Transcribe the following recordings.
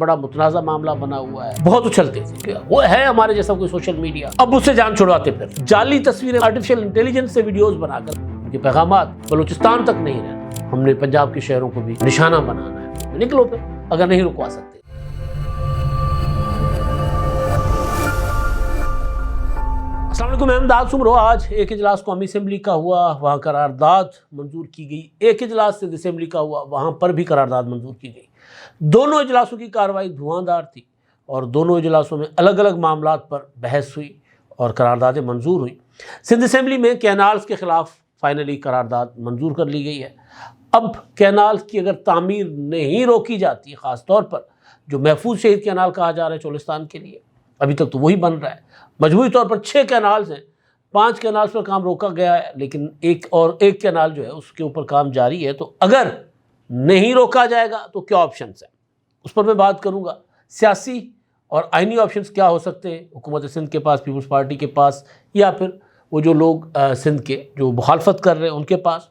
بڑا متنازع معاملہ بنا ہوا ہے، بہت اچھلتے تھے وہ ہے ہمارے جیسا کوئی سوشل میڈیا، اب اس سے جان چھڑواتے پھر جعلی تصویریں آرٹیفیشل انٹیلیجنس سے ویڈیوز بنا کر ان کے پیغامات بلوچستان تک نہیں رہنا، ہم نے پنجاب کے شہروں کو بھی نشانہ بنانا ہے، نکلو پھر اگر نہیں رکوا سکتے۔ السلام علیکم، میں امداد سمرو۔ آج ایک اجلاس قومی اسمبلی کا ہوا، وہاں قرارداد منظور کی گئی۔ ایک اجلاس سے اسمبلی کا ہوا، وہاں پر بھی قرارداد منظور کی گئی۔ دونوں اجلاسوں کی کارروائی دھواں تھی اور دونوں اجلاسوں میں الگ الگ معاملات پر بحث ہوئی اور قراردادیں منظور ہوئی۔ سندھ اسمبلی میں کینالز کے خلاف فائنلی قرارداد منظور کر لی گئی ہے۔ اب کینال کی اگر تعمیر نہیں روکی جاتی، خاص طور پر جو محفوظ شہید کینال کہا جا رہا ہے چولستان کے لیے، ابھی تک تو وہی بن رہا ہے۔ مجموعی طور پر 6 کینالز ہیں، 5 کینالز پر کام روکا گیا ہے، لیکن ایک کینال جو ہے اس کے اوپر کام جاری ہے۔ تو اگر نہیں روکا جائے گا تو کیا آپشنز ہیں، اس پر میں بات کروں گا۔ سیاسی اور آئینی آپشنز کیا ہو سکتے ہیں حکومت سندھ کے پاس، پیپلز پارٹی کے پاس، یا پھر وہ جو لوگ سندھ کے جو مخالفت کر رہے ہیں ان کے پاس۔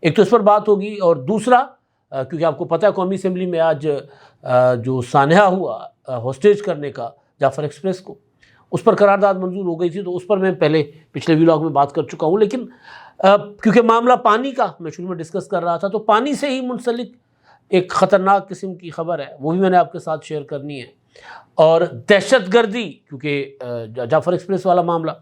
ایک تو اس پر بات ہوگی، اور دوسرا کیونکہ آپ کو پتہ ہے قومی اسمبلی میں آج جو سانحہ ہوا ہوسٹیج کرنے کا جعفر ایکسپریس کو، اس پر قرارداد منظور ہو گئی تھی، تو اس پر میں پہلے پچھلے ویلاگ میں بات کر چکا ہوں۔ لیکن کیونکہ معاملہ پانی کا میں شروع میں ڈسکس کر رہا تھا، تو پانی سے ہی منسلک ایک خطرناک قسم کی خبر ہے، وہ بھی میں نے آپ کے ساتھ شیئر کرنی ہے۔ اور دہشت گردی، کیونکہ جعفر ایکسپریس والا معاملہ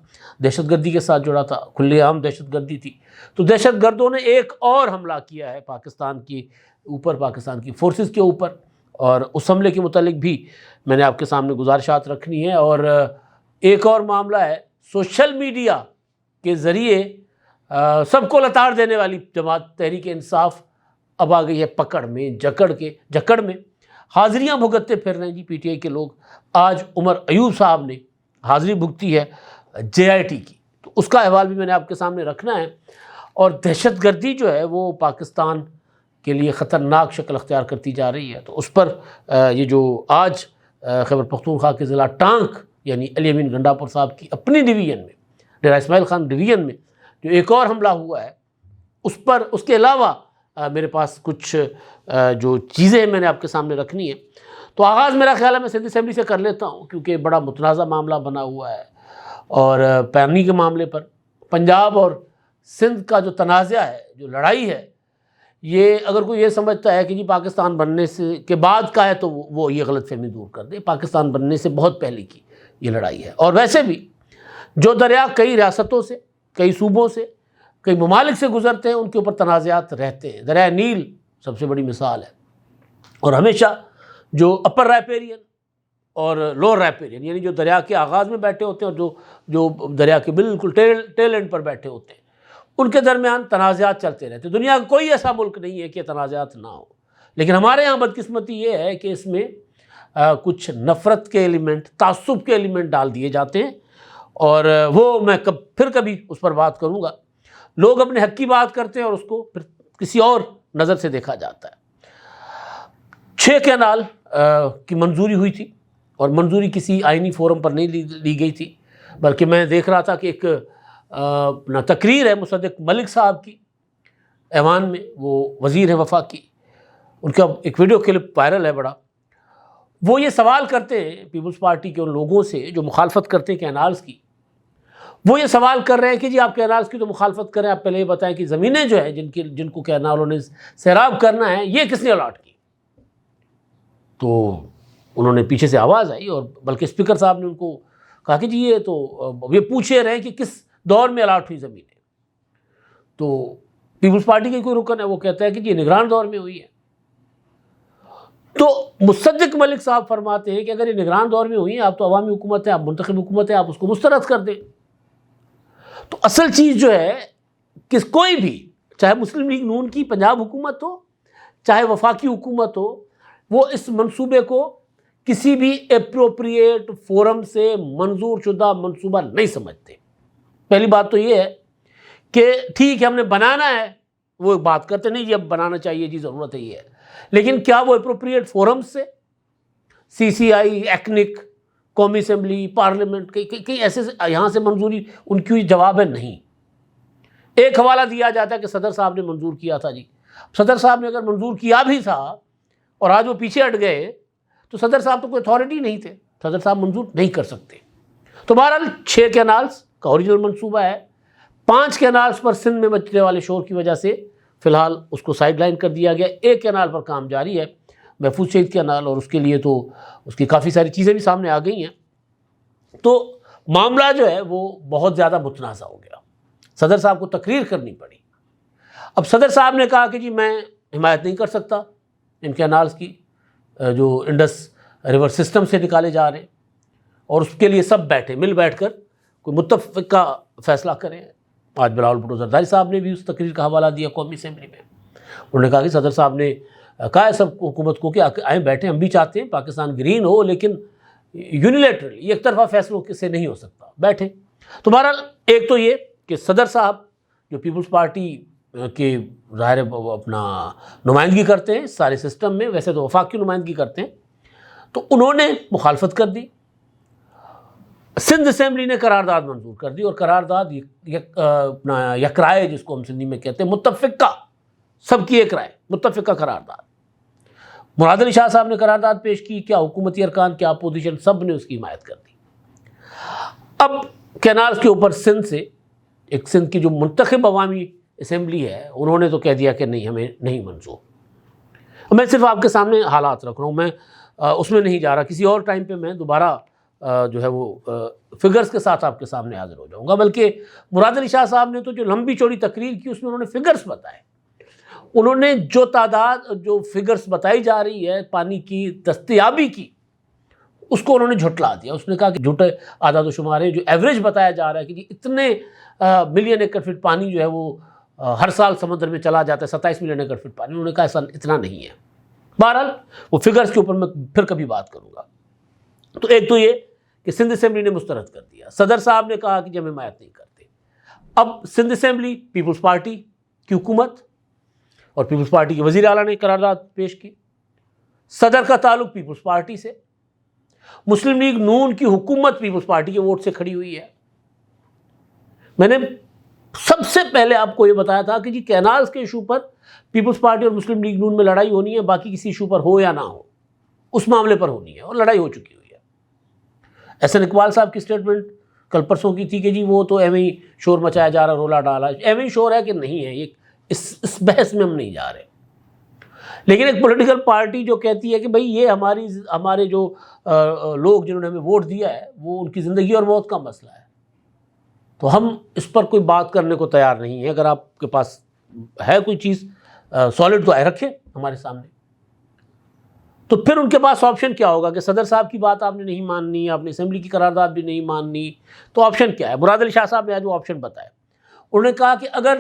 دہشت گردی کے ساتھ جڑا تھا، کھلے عام دہشت گردی تھی، تو دہشت گردوں نے ایک اور حملہ کیا ہے پاکستان کی اوپر، پاکستان کی فورسز کے اوپر، اور اس حملے کے متعلق بھی میں نے آپ کے سامنے گزارشات رکھنی ہے۔ اور ایک اور معاملہ ہے سوشل میڈیا کے ذریعے سب کو لتاڑ دینے والی جماعت تحریک انصاف اب آ گئی ہے پکڑ میں، جکڑ میں حاضریاں بھگتتے پھر رہے ہیں جی پی ٹی آئی کے لوگ۔ آج عمر ایوب صاحب نے حاضری بھگتی ہے JIT کی، تو اس کا احوال بھی میں نے آپ کے سامنے رکھنا ہے۔ اور دہشت گردی جو ہے وہ پاکستان کے لیے خطرناک شکل اختیار کرتی جا رہی ہے، تو اس پر یہ جو آج خیبر پختونخوا کے ضلع ٹانک یعنی علی امین گنڈاپور صاحب کی اپنی ڈویژن میں، ڈیرہ اسماعیل خان ڈویژن میں جو ایک اور حملہ ہوا ہے، اس کے علاوہ میرے پاس کچھ جو چیزیں میں نے آپ کے سامنے رکھنی ہے۔ تو آغاز میرا خیال ہے میں سندھ اسمبلی سے کر لیتا ہوں، کیونکہ بڑا متنازع معاملہ بنا ہوا ہے، اور پانی کے معاملے پر پنجاب اور سندھ کا جو تنازع ہے، جو لڑائی ہے، یہ اگر کوئی یہ سمجھتا ہے کہ جی پاکستان بننے سے کے بعد کا ہے، تو وہ یہ غلط فہمی دور کر دے۔ پاکستان بننے سے بہت پہلے کی یہ لڑائی ہے، اور ویسے بھی جو دریا کئی ریاستوں سے، کئی صوبوں سے، کئی ممالک سے گزرتے ہیں، ان کے اوپر تنازعات رہتے ہیں۔ دریائے نیل سب سے بڑی مثال ہے، اور ہمیشہ جو اپر رائپیرین اور لوور رائپیرین یعنی جو دریا کے آغاز میں بیٹھے ہوتے ہیں اور جو دریا کے بالکل ٹیل اینڈ پر بیٹھے ہوتے ہیں، ان کے درمیان تنازعات چلتے رہتے ہیں۔ دنیا کا کوئی ایسا ملک نہیں ہے کہ تنازعات نہ ہو، لیکن ہمارے ہاں بدقسمتی یہ ہے کہ اس میں کچھ نفرت کے ایلیمنٹ، تعصب کے ایلیمنٹ ڈال دیے جاتے ہیں، اور وہ میں پھر کبھی اس پر بات کروں گا۔ لوگ اپنے حق کی بات کرتے ہیں اور اس کو پھر کسی اور نظر سے دیکھا جاتا ہے۔ 6 کینال کی منظوری ہوئی تھی، اور منظوری کسی آئینی فورم پر نہیں لی گئی تھی، بلکہ میں دیکھ رہا تھا کہ ایک تقریر ہے مصدق ملک صاحب کی ایوان میں، وہ وزیر ہیں وفاق کی، ان کا ایک ویڈیو کلپ وائرل ہے بڑا۔ وہ یہ سوال کرتے ہیں پیپلز پارٹی کے ان لوگوں سے جو مخالفت کرتے ہیں کینالز کی، وہ یہ سوال کر رہے ہیں کہ جی آپ کینالز کی تو مخالفت کریں، آپ پہلے یہ بتائیں کہ زمینیں جو ہیں جن کو کینالوں نے سیراب کرنا ہے، یہ کس نے الاٹ کی؟ تو انہوں نے پیچھے سے آواز آئی، اور بلکہ اسپیکر صاحب نے ان کو کہا کہ جی یہ پوچھے رہے ہیں کہ کس دور میں الاٹ ہوئی زمینیں۔ تو پیپلز پارٹی کے کوئی رکن ہے، وہ کہتا ہے کہ جی نگران دور میں ہوئی ہے۔ تو مصدق ملک صاحب فرماتے ہیں کہ اگر یہ نگران دور میں ہوئی ہیں، آپ تو عوامی حکومت ہے، آپ منتخب حکومت ہے، آپ اس کو مسترد کر دیں۔ تو اصل چیز جو ہے کہ کوئی بھی، چاہے مسلم لیگ نون کی پنجاب حکومت ہو، چاہے وفاقی حکومت ہو، وہ اس منصوبے کو کسی بھی اپروپریٹ فورم سے منظور شدہ منصوبہ نہیں سمجھتے۔ پہلی بات تو یہ ہے کہ ٹھیک ہے ہم نے بنانا ہے، وہ ایک بات کرتے نہیں جی اب بنانا چاہیے جی ضرورت ہے یہ ہے، لیکن کیا وہ اپروپریٹ فورم سے CCI، ایکنک، قومی اسمبلی، پارلیمنٹ، کئی ایسے یہاں سے منظوری ان کی جواب ہے نہیں۔ ایک حوالہ دیا جاتا ہے کہ صدر صاحب نے منظور کیا تھا جی، صدر صاحب نے اگر منظور کیا بھی تھا اور آج وہ پیچھے ہٹ گئے، تو صدر صاحب تو کوئی اتھارٹی نہیں تھے، صدر صاحب منظور نہیں کر سکتے. تو بہرحال 6 کینالز کا اوریجنل منصوبہ ہے. 5 کینالز پر سندھ میں مچنے والے شور کی وجہ سے فی الحال اس کو سائیڈ لائن کر دیا گیا. 1 کینال پر کام جاری ہے، محفوظ شہید کینال، اور اس کے لیے تو اس کی کافی ساری چیزیں بھی سامنے آ گئی ہیں. تو معاملہ جو ہے وہ بہت زیادہ متنازع ہو گیا. صدر صاحب کو تقریر کرنی پڑی. اب صدر صاحب نے کہا کہ جی میں حمایت نہیں کر سکتا ان کینالز کی جو انڈس ریور سسٹم سے نکالے جا رہے ہیں، اور اس کے لیے سب مل بیٹھ کر کوئی متفقہ فیصلہ کریں. آج بلاول بھٹو زرداری صاحب نے بھی اس تقریر کا حوالہ دیا قومی اسمبلی میں. انہوں نے کہا کہ صدر صاحب نے کہا ہے سب حکومت کو کہ آئیں بیٹھیں، ہم بھی چاہتے ہیں پاکستان گرین ہو، لیکن یونیلیٹرلی ایک طرفہ فیصلوں سے نہیں ہو سکتا، بیٹھیں. تو بہرحال ایک تو یہ کہ صدر صاحب جو پیپلز پارٹی کے ظاہر اپنا نمائندگی کرتے ہیں سارے سسٹم میں، ویسے تو وفاق کی نمائندگی کرتے ہیں، تو انہوں نے مخالفت کر دی. سندھ اسمبلی نے قرارداد منظور کر دی، اور قرارداد اپنا یک رائے جس کو ہم سندھی میں کہتے ہیں، متفقہ، سب کی ایک رائے، متفقہ قرارداد. مراد علی شاہ صاحب نے قرارداد پیش کی، کیا حکومتی ارکان، کیا اپوزیشن، سب نے اس کی حمایت کر دی. اب کینالز کے اوپر سندھ سے ایک سندھ کی جو منتخب عوامی اسمبلی ہے، انہوں نے تو کہہ دیا کہ نہیں، ہمیں نہیں منظور. میں صرف آپ کے سامنے حالات رکھ رہا ہوں، میں اس میں نہیں جا رہا. کسی اور ٹائم پہ میں دوبارہ جو ہے وہ فگرز کے ساتھ آپ کے سامنے حاضر ہو جاؤں گا. بلکہ مراد علی شاہ صاحب نے تو جو لمبی چوڑی تقریر کی اس میں انہوں نے فگرز بتائے. انہوں نے جو تعداد، جو فگرز بتائی جا رہی ہے پانی کی دستیابی کی، اس کو انہوں نے جھٹلا دیا. اس نے کہا کہ جھوٹے اعداد و شمار ہیں. جو ایوریج بتایا جا رہا ہے کہ جی اتنے ملین ایکڑ فٹ پانی جو ہے وہ ہر سال سمندر میں چلا جاتا ہے، 27 ملین ایکڑ فٹ پانی، انہوں نے کہا ایسا اتنا نہیں ہے. بہرحال وہ فگرز کے اوپر میں پھر کبھی بات کروں گا. تو ایک تو یہ کہ سندھ اسمبلی نے مسترد کر دیا. صدر صاحب نے کہا کہ جب ہم حمایت نہیں کرتے. اب سندھ اسمبلی پیپلز پارٹی کی حکومت اور پیپلز پارٹی کے وزیر اعلیٰ نے قرارداد پیش کی. صدر کا تعلق پیپلز پارٹی سے. مسلم لیگ نون کی حکومت پیپلز پارٹی کے ووٹ سے کھڑی ہوئی ہے. میں نے سب سے پہلے آپ کو یہ بتایا تھا کہ جی کینالز کے ایشو پر پیپلز پارٹی اور مسلم لیگ نون میں لڑائی ہونی ہے، باقی کسی ایشو پر ہو یا نہ ہو، اس معاملے پر ہونی ہے، اور لڑائی ہو چکی ہوئی ہے. احسن اقبال صاحب کی سٹیٹمنٹ کل پرسوں کی تھی کہ جی وہ تو ایویں ہی شور مچایا جا رہا، رولا ڈالا. ایویں ہی شور ہے کہ نہیں ہے، یہ اس بحث میں ہم نہیں جا رہے. لیکن ایک پولیٹیکل پارٹی جو کہتی ہے کہ بھئی یہ ہمارے جو لوگ جنہوں نے ہمیں ووٹ دیا ہے وہ ان کی زندگی اور موت کا مسئلہ ہے، تو ہم اس پر کوئی بات کرنے کو تیار نہیں ہیں. اگر آپ کے پاس ہے کوئی چیز سالڈ تو رکھیں ہمارے سامنے. تو پھر ان کے پاس آپشن کیا ہوگا کہ صدر صاحب کی بات آپ نے نہیں ماننی، آپ نے اسمبلی کی قرارداد بھی نہیں ماننی، تو آپشن کیا ہے؟ مراد علی شاہ صاحب نے آج وہ آپشن بتایا. انہوں نے کہا کہ اگر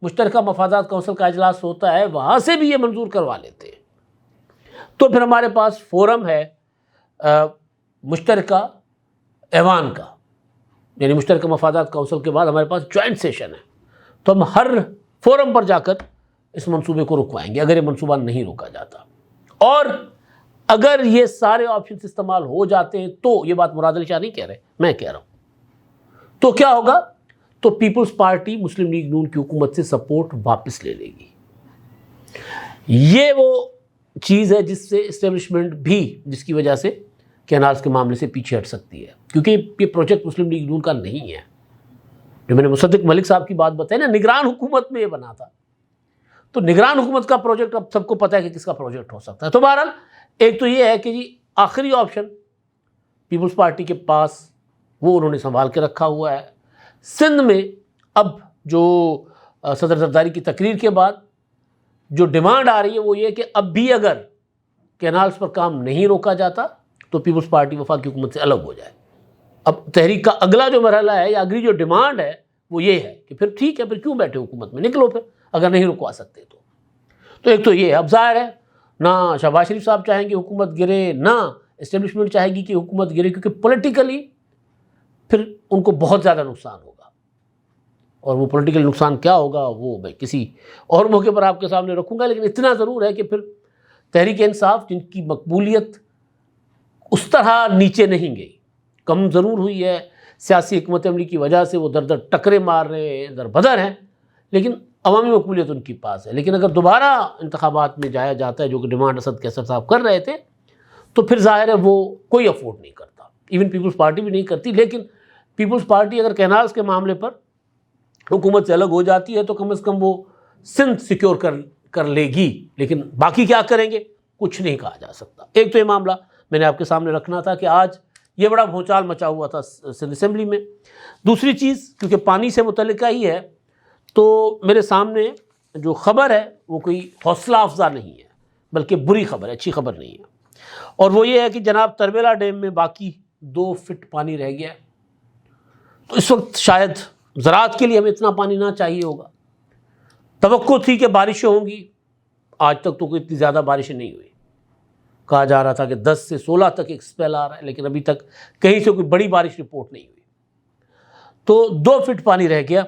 مشترکہ مفادات کونسل کا اجلاس ہوتا ہے وہاں سے بھی یہ منظور کروا لیتے ہیں تو پھر ہمارے پاس فورم ہے مشترکہ ایوان کا، یعنی مشترکہ مفادات کونسل کے بعد ہمارے پاس جوائنٹ سیشن ہے، تو ہم ہر فورم پر جا کر اس منصوبے کو رکوائیں گے اگر یہ منصوبہ نہیں روکا جاتا. اور اگر یہ سارے آپشنز استعمال ہو جاتے ہیں تو، یہ بات مراد علی شاہ نہیں کہہ رہے، میں کہہ رہا ہوں، تو کیا ہوگا؟ تو پیپلز پارٹی مسلم لیگ نون کی حکومت سے سپورٹ واپس لے لے گی. یہ وہ چیز ہے جس سے اسٹیبلشمنٹ بھی، جس کی وجہ سے کینالز کے معاملے سے پیچھے ہٹ سکتی ہے، کیونکہ یہ پروجیکٹ مسلم لیگ نون کا نہیں ہے. جو میں نے مصدق ملک صاحب کی بات بتائی نا، نگران حکومت میں یہ بنا تھا، تو نگران حکومت کا پروجیکٹ اب سب کو پتہ ہے کہ کس کا پروجیکٹ ہو سکتا ہے. تو بہرحال ایک تو یہ ہے کہ جی آخری آپشن پیپلز پارٹی کے پاس وہ انہوں نے سنبھال کے رکھا ہوا ہے. سندھ میں اب جو صدر زرداری کی تقریر کے بعد جو ڈیمانڈ آ رہی ہے وہ یہ کہ اب بھی اگر کینالز پر کام نہیں روکا جاتا تو پیپلز پارٹی وفاقی حکومت سے الگ ہو جائے. اب تحریک کا اگلا جو مرحلہ ہے یا اگلی جو ڈیمانڈ ہے وہ یہ ہے کہ پھر ٹھیک ہے، پھر کیوں بیٹھے حکومت میں، نکلو پھر اگر نہیں رکوا سکتے تو. تو ایک تو یہ ہے. اب ظاہر ہے نہ شہباز شریف صاحب چاہیں گے حکومت گرے، نہ اسٹیبلشمنٹ چاہے گی کہ حکومت گرے، کیونکہ پولیٹیکلی پھر ان کو بہت زیادہ نقصان ہوگا. اور وہ پولیٹیکل نقصان کیا ہوگا وہ میں کسی اور موقع پر آپ کے سامنے رکھوں گا. لیکن اتنا ضرور ہے کہ پھر تحریک انصاف، جن کی مقبولیت اس طرح نیچے نہیں گئی، کم ضرور ہوئی ہے، سیاسی حکمت عملی کی وجہ سے وہ در در ٹکرے مار رہے ہیں، در بدر ہیں، لیکن عوامی مقبولیت ان کے پاس ہے. لیکن اگر دوبارہ انتخابات میں جایا جاتا ہے، جو کہ ڈیمانڈ اسد کیسر صاحب کر رہے تھے، تو پھر ظاہر ہے وہ کوئی افورڈ نہیں کرتا، ایون پیپلز پارٹی بھی نہیں کرتی. لیکن پیپلز پارٹی اگر کینالز کے معاملے پر حکومت سے الگ ہو جاتی ہے تو کم از کم وہ سندھ سیکیور کر لے گی، لیکن باقی کیا کریں گے کچھ نہیں کہا جا سکتا. ایک تو یہ معاملہ میں نے آپ کے سامنے رکھنا تھا کہ آج یہ بڑا بھونچال مچا ہوا تھا سندھ اسمبلی میں. دوسری چیز کیونکہ پانی سے متعلقہ ہی ہے تو میرے سامنے جو خبر ہے وہ کوئی حوصلہ افزا نہیں ہے بلکہ بری خبر ہے، اچھی خبر نہیں ہے. اور وہ یہ ہے کہ جناب تربیلا ڈیم میں باقی 2 فٹ پانی رہ گیا ہے. تو اس وقت شاید زراعت کے لیے ہمیں اتنا پانی نہ چاہیے ہوگا. توقع تھی کہ بارشیں ہوں گی، آج تک تو کوئی اتنی زیادہ بارشیں نہیں ہوئی. کہا جا رہا تھا کہ 10 سے 16 تک ایک سپیل آ رہا ہے، لیکن ابھی تک کہیں سے کوئی بڑی بارش رپورٹ نہیں ہوئی. تو 2 فٹ پانی رہ گیا،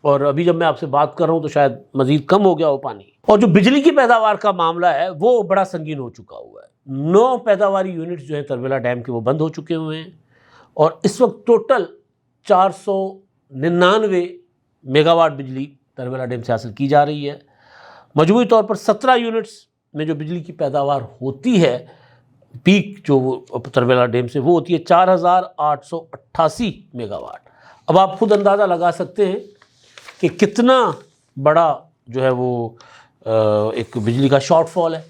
اور ابھی جب میں آپ سے بات کر رہا ہوں تو شاید مزید کم ہو گیا وہ پانی. اور جو بجلی کی پیداوار کا معاملہ ہے وہ بڑا سنگین ہو چکا ہوا ہے. 9 پیداواری یونٹس جو ہیں تربیلا ڈیم کے وہ بند ہو چکے ہوئے ہیں، اور اس وقت ٹوٹل 499 میگا واٹ بجلی تربیلا ڈیم سے حاصل کی جا رہی ہے. مجموعی طور پر 17 یونٹس میں جو بجلی کی پیداوار ہوتی ہے پیک جو تربیلا ڈیم سے وہ ہوتی ہے 4888 میگا واٹ. اب آپ خود اندازہ لگا سکتے ہیں کہ کتنا بڑا جو ہے وہ ایک بجلی کا شارٹ فال ہے.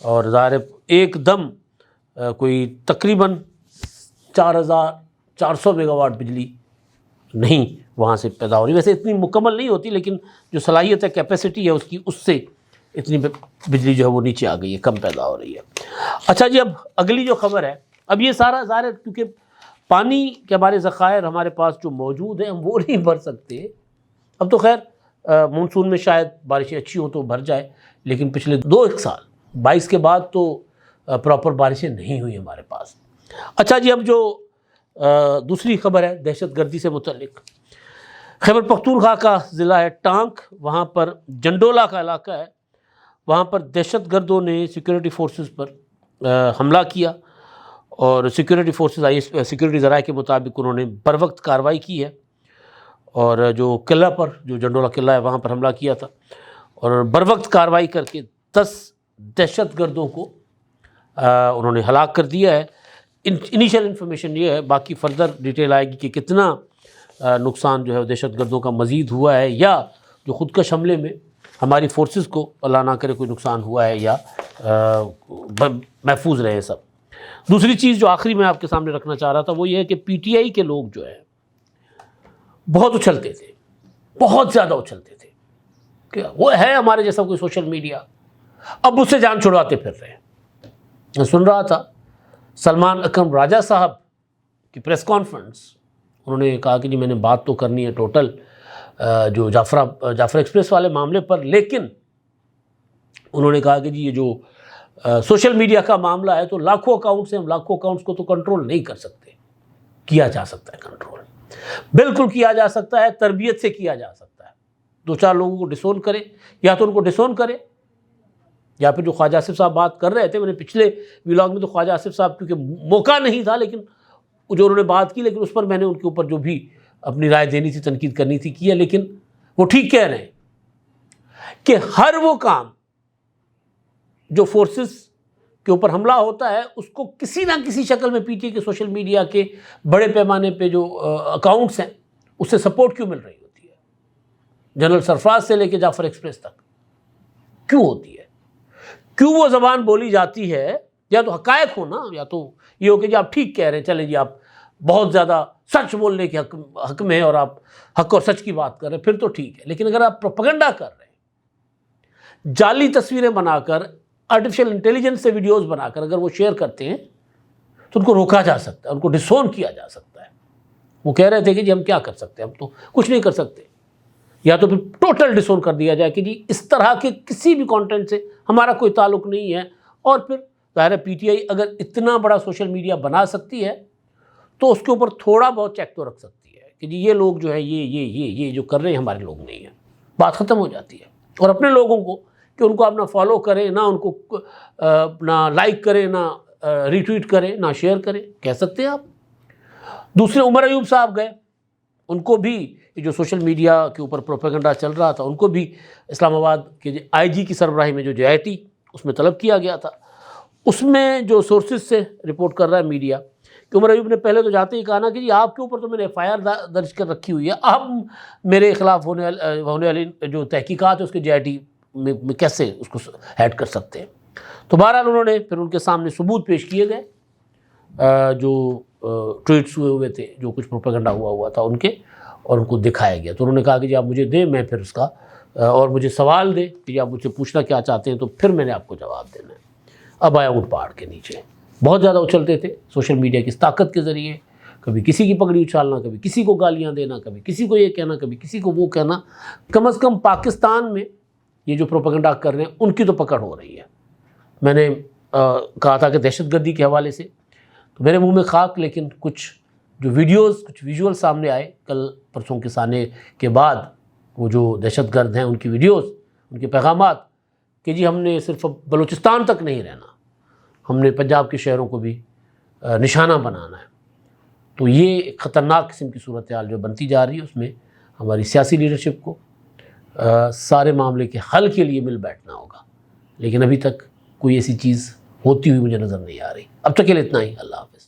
اور ظاہر ایک دم کوئی تقریباً 4400 میگا واٹ بجلی نہیں وہاں سے پیدا ہو رہی. ویسے اتنی مکمل نہیں ہوتی لیکن جو صلاحیت ہے کیپیسٹی ہے اس کی، اس سے اتنی بجلی جو ہے وہ نیچے آ گئی ہے، کم پیدا ہو رہی ہے. اچھا جی، اب اگلی جو خبر ہے، اب یہ سارا ظاہر ہے کیونکہ پانی کے ہمارے ذخائر ہمارے پاس جو موجود ہیں ہم وہ نہیں بھر سکتے. اب تو خیر مونسون میں شاید بارشیں اچھی ہوں تو بھر جائے، لیکن پچھلے 2 سال 22 کے بعد تو پراپر بارشیں نہیں ہوئی ہمارے پاس. اچھا جی، اب جو دوسری خبر ہے دہشت گردی سے متعلق، خیبر پختونخوا کا ضلع ہے ٹانک، وہاں پر جنڈولا کا علاقہ ہے، وہاں پر دہشت گردوں نے سیکورٹی فورسز پر حملہ کیا، اور سیکورٹی فورسز سیکورٹی ذرائع کے مطابق انہوں نے بر وقت کارروائی کی ہے، اور جو قلعہ پر جو جنڈولا قلعہ ہے وہاں پر حملہ کیا تھا، اور بر وقت کارروائی کر کے 10 دہشت گردوں کو انہوں نے ہلاک کر دیا ہے. انیشیل انفارمیشن یہ ہے، باقی فردر ڈیٹیل آئے گی کہ کتنا نقصان جو ہے دہشت گردوں کا مزید ہوا ہے، یا جو خودکش حملے میں ہماری فورسز کو اللہ نہ کرے کوئی نقصان ہوا ہے، یا محفوظ رہے سب. دوسری چیز جو آخری میں آپ کے سامنے رکھنا چاہ رہا تھا وہ یہ ہے کہ پی ٹی آئی کے لوگ جو ہیں بہت اچھلتے تھے، بہت زیادہ اچھلتے تھے کہ وہ ہے ہمارے جیسا کوئی سوشل میڈیا، اب اس سے جان چھڑواتے پھر رہے ہیں. میں سن رہا تھا سلمان اکرم راجہ صاحب کی پریس کانفرنس، انہوں نے کہا کہ جی میں نے بات تو کرنی ہے ٹوٹل جو جعفر ایکسپریس والے معاملے پر، لیکن انہوں نے کہا کہ جی یہ جو سوشل میڈیا کا معاملہ ہے تو لاکھوں اکاؤنٹس ہیں، ہم لاکھوں اکاؤنٹس کو تو کنٹرول نہیں کر سکتے. کیا جا سکتا ہے کنٹرول، بالکل کیا جا سکتا ہے، تربیت سے کیا جا سکتا ہے. 2-4 لوگوں کو ڈسون کرے، یا تو ان کو ڈسون کرے، یا پھر جو خواجہ آصف صاحب بات کر رہے تھے، میں نے پچھلے ولاگ میں تو خواجہ آصف صاحب کیونکہ موقع نہیں تھا، لیکن جو انہوں نے بات کی، لیکن اس پر میں نے ان کے اوپر جو بھی اپنی رائے دینی تھی، تنقید کرنی تھی کی ہے. لیکن وہ ٹھیک کہہ رہے ہیں کہ ہر وہ کام جو فورسز کے اوپر حملہ ہوتا ہے اس کو کسی نہ کسی شکل میں پی ٹی آئی کے سوشل میڈیا کے بڑے پیمانے پہ جو اکاؤنٹس ہیں اس سے سپورٹ کیوں مل رہی ہوتی ہے؟ جنرل سرفراز سے لے کے جعفر ایکسپریس تک کیوں ہوتی ہے؟ کیوں وہ زبان بولی جاتی ہے؟ یا تو حقائق ہو نا، یا تو یہ ہو کہ جی آپ ٹھیک کہہ رہے ہیں، چلے جی آپ بہت زیادہ سچ بولنے کے حق میں ہیں اور آپ حق اور سچ کی بات کر رہے ہیں، پھر تو ٹھیک ہے. لیکن اگر آپ پروپیگنڈا کر رہے ہیں، جعلی تصویریں بنا کر، آرٹیفیشل انٹیلیجنس سے ویڈیوز بنا کر اگر وہ شیئر کرتے ہیں تو ان کو روکا جا سکتا ہے، ان کو ڈسون کیا جا سکتا ہے. وہ کہہ رہے تھے کہ جی ہم کیا کر سکتے ہیں، ہم تو کچھ نہیں کر سکتے. یا تو پھر ٹوٹل ڈسون کر دیا جائے کہ جی اس طرح کے کسی بھی کانٹینٹ سے ہمارا کوئی تعلق نہیں ہے. اور پھر ظاہر ہے پی ٹی آئی اگر اتنا بڑا سوشل میڈیا بنا سکتی ہے تو اس کے اوپر تھوڑا بہت چیک تو رکھ سکتی ہے کہ جی یہ لوگ جو ہے یہ جو کر رہے ہیں ہمارے لوگ نہیں ہیں. بات ختم ہو جاتی ہے. اور اپنے لوگوں کو کہ ان کو آپ نہ فالو کریں، نہ ان کو نہ لائک کریں، نہ ری ٹویٹ کریں، نہ شیئر کریں، کہہ سکتے ہیں آپ. دوسرے عمر ایوب صاحب گئے، ان کو بھی جو سوشل میڈیا کے اوپر پروپیگنڈا چل رہا تھا ان کو بھی اسلام آباد کے آئی جی کی سربراہی میں جو جے آئی ٹی اس میں طلب کیا گیا تھا. اس میں جو سورسز سے رپورٹ کر رہا ہے میڈیا کہ عمر ایوب نے پہلے تو جاتے ہی کہا نا کہ جی آپ کے اوپر تو میں نے FIR درج کر رکھی ہوئی ہے، آپ میرے خلاف ہونے والی جو تحقیقات ہے اس کے JIT میں کیسے اس کو ہیڈ کر سکتے ہیں۔ تو بہرحال انہوں نے پھر ان کے سامنے ثبوت پیش کیے گئے جو ٹویٹس ہوئے تھے، جو کچھ پروپیگنڈا ہوا تھا ان کے، اور ان کو دکھایا گیا۔ تو انہوں نے کہا کہ جی آپ مجھے دیں، میں پھر اس کا اور مجھے سوال دیں کہ آپ مجھ سے پوچھنا کیا چاہتے ہیں، تو پھر میں نے آپ کو جواب دینا ہے۔ اب آیا اونٹ پہاڑ کے نیچے، بہت زیادہ اچھلتے تھے سوشل میڈیا کی اس طاقت کے ذریعے، کبھی کسی کی پگڑی اچھالنا، کبھی کسی کو گالیاں دینا، کبھی کسی کو یہ کہنا، کبھی کسی کو وہ کہنا۔ کم از کم پاکستان میں یہ جو پروپیگنڈا کر رہے ہیں ان کی تو پکڑ ہو رہی ہے۔ میں نے کہا تھا کہ دہشت گردی کے حوالے سے تو میرے منہ میں خاک، لیکن کچھ جو ویڈیوز، کچھ ویژول سامنے آئے کل پرسوں کے سانے کے بعد، وہ جو دہشت گرد ہیں ان کی ویڈیوز، ان کے پیغامات کہ جی ہم نے صرف بلوچستان تک نہیں رہنا، ہم نے پنجاب کے شہروں کو بھی نشانہ بنانا ہے۔ تو یہ ایک خطرناک قسم کی صورتحال جو بنتی جا رہی ہے، اس میں ہماری سیاسی لیڈرشپ کو سارے معاملے کے حل کے لیے مل بیٹھنا ہوگا، لیکن ابھی تک کوئی ایسی چیز ہوتی ہوئی مجھے نظر نہیں آ رہی۔ اب تک کے لیے اتنا ہی، اللہ حافظ۔